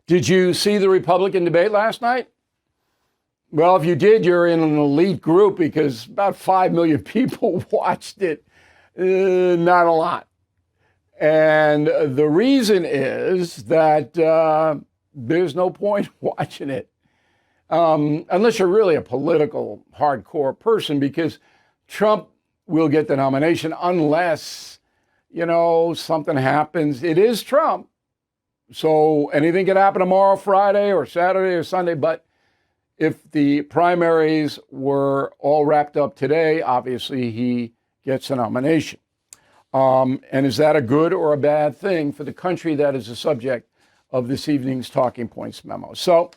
Did you see the Republican debate last night? Well, if you did, you're in an elite group because about 5 million people watched it. Not a lot. And the reason is that there's no point watching it unless you're really a political hardcore person, because Trump will get the nomination unless, something happens. It is Trump. So anything can happen tomorrow, Friday or Saturday or Sunday. But if the primaries were all wrapped up today, obviously he gets the nomination. And is that a good or a bad thing for the country? That is the subject of this evening's Talking Points memo. So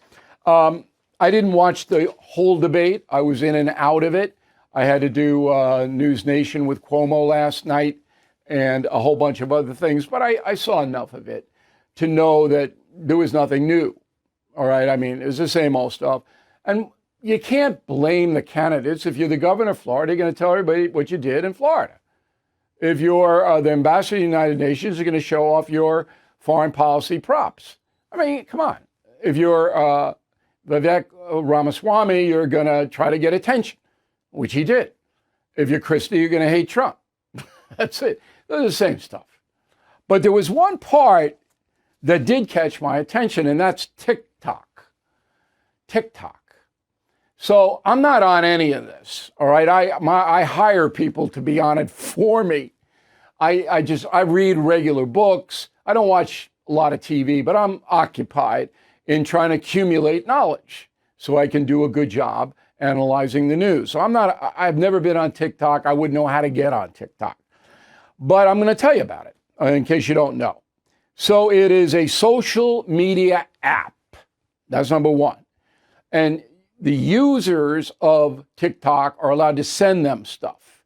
I didn't watch the whole debate. I was in and out of it. I had to do News Nation with Cuomo last night and a whole bunch of other things. But I saw enough of it to know that there was nothing new. All right. I mean, it was the same old stuff. And you can't blame the candidates. If you're the governor of Florida, you're going to tell everybody what you did in Florida. If you're the ambassador to the United Nations, you're going to show off your foreign policy props. I mean, come on. If you're Vivek Ramaswamy, you're going to try to get attention, which he did. If you're Christie, you're going to hate Trump. That's it. They're the same stuff. But there was one part that did catch my attention, and that's TikTok. TikTok. So I'm not on any of this, all right? I hire people to be on it for me. I read regular books. I don't watch a lot of TV, but I'm occupied in trying to accumulate knowledge so I can do a good job analyzing the news. So I've never been on TikTok. I wouldn't know how to get on TikTok. But I'm going to tell you about it in case you don't know. So it is a social media app. That's number one. And the users of TikTok are allowed to send them stuff,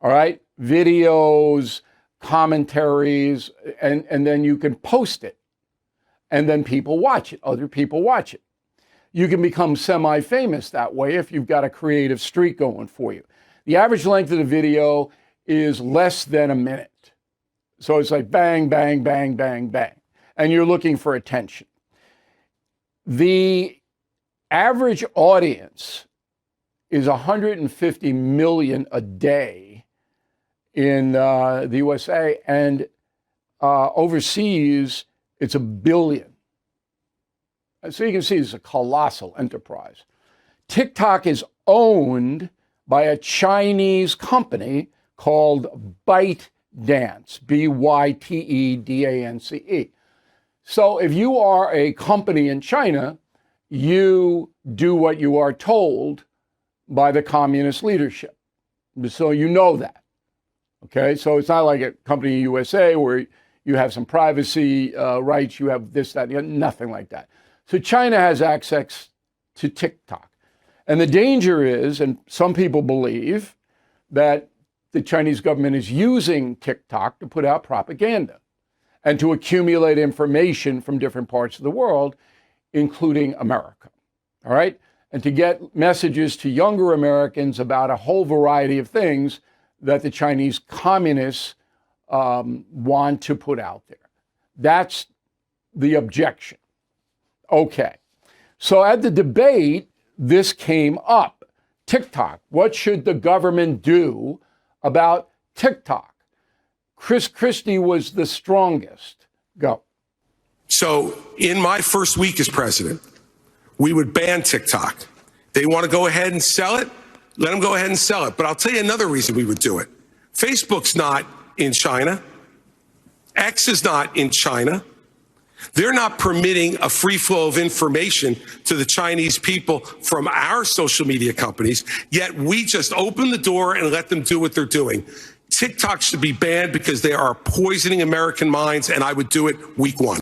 all right? Videos, commentaries, and then you can post it. And then people watch it. Other people watch it. You can become semi-famous that way if you've got a creative streak going for you. The average length of the video is less than a minute. So it's like bang, bang, bang, bang, bang. And you're looking for attention. The average audience is 150 million a day in the USA, and overseas it's 1 billion. So you can see it's a colossal enterprise. TikTok is owned by a Chinese company called ByteDance, ByteDance. So if you are a company in China, you do what you are told by the communist leadership. So you know that. Okay, so it's not like a company in the USA where you have some privacy rights, you have this, that, nothing like that. So China has access to TikTok. And the danger is, and some people believe, that the Chinese government is using TikTok to put out propaganda and to accumulate information from different parts of the world, including America, all right? And to get messages to younger Americans about a whole variety of things that the Chinese communists want to put out there. That's the objection. Okay, so at the debate, this came up. TikTok, what should the government do about TikTok? Chris Christie was the strongest. Go. So in my first week as president, we would ban TikTok. They want to go ahead and sell it? Let them go ahead and sell it. But I'll tell you another reason we would do it. Facebook's not in China. X is not in China. They're not permitting a free flow of information to the Chinese people from our social media companies, yet we just open the door and let them do what they're doing. TikTok should be banned because they are poisoning American minds, and I would do it week one.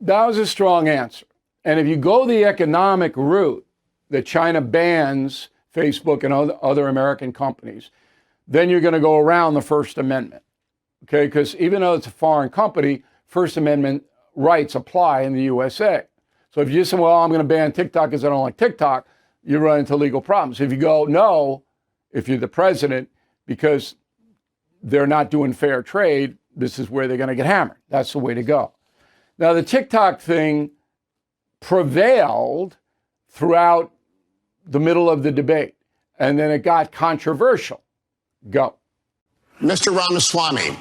That was a strong answer. And if you go the economic route, that China bans Facebook and other American companies, then you're going to go around the First Amendment. Okay, because even though it's a foreign company, First Amendment rights apply in the USA. So if you just say, well, I'm going to ban TikTok because I don't like TikTok, you run into legal problems. If you go, no, if you're the president, because they're not doing fair trade, this is where they're going to get hammered. That's the way to go. Now, the TikTok thing prevailed throughout the middle of the debate. And then it got controversial. Go. Mr. Ramaswamy,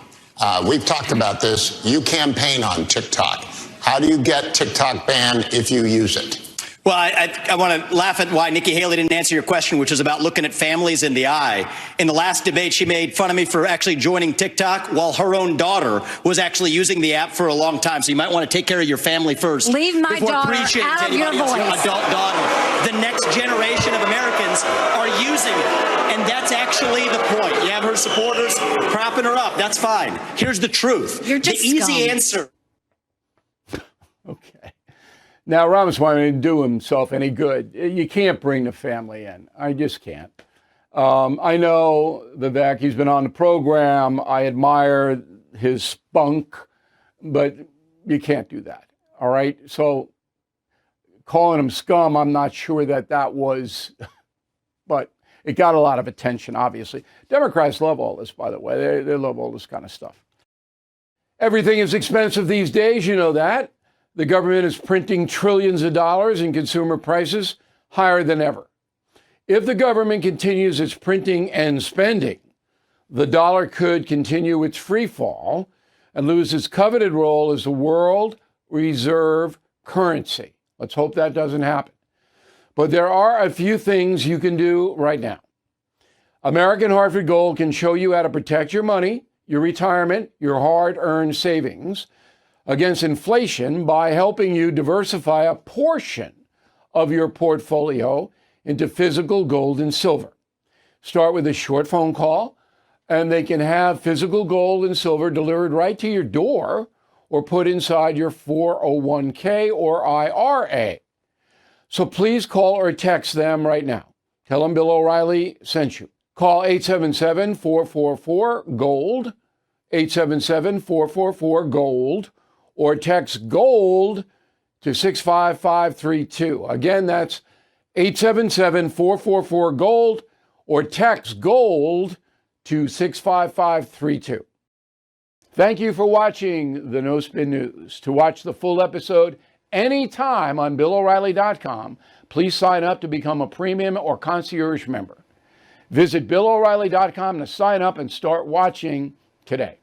we've talked about this. You campaign on TikTok. How do you get TikTok banned if you use it? Well, I want to laugh at why Nikki Haley didn't answer your question, which is about looking at families in the eye. In the last debate, she made fun of me for actually joining TikTok while her own daughter was actually using the app for a long time. So you might want to take care of your family first. Leave my daughter out of your voice. Adult daughter. The next generation of Americans are using it. And that's actually the point. You have her supporters propping her up. That's fine. Here's the truth. You're just the easy scum. answer. Okay. Now, Ramaswamy didn't do himself any good. You can't bring the family in. I just can't. I know Vivek, he's been on the program. I admire his spunk, but you can't do that. All right? So calling him scum, I'm not sure that was, but it got a lot of attention, obviously. Democrats love all this, by the way. They love all this kind of stuff. Everything is expensive these days, you know that. The government is printing trillions of dollars and consumer prices higher than ever. If the government continues its printing and spending, the dollar could continue its free fall and lose its coveted role as the world reserve currency. Let's hope that doesn't happen. But there are a few things you can do right now. American Hartford Gold can show you how to protect your money, your retirement, your hard-earned savings against inflation by helping you diversify a portion of your portfolio into physical gold and silver. Start with a short phone call, and they can have physical gold and silver delivered right to your door or put inside your 401k or IRA. So please call or text them right now. Tell them Bill O'Reilly sent you. Call 877-444-GOLD, 877-444-GOLD, or text GOLD to 65532. Again, that's 877-444-GOLD, or text GOLD to 65532. Thank you for watching the No Spin News. To watch the full episode anytime on BillO'Reilly.com, please sign up to become a premium or concierge member. Visit BillO'Reilly.com to sign up and start watching today.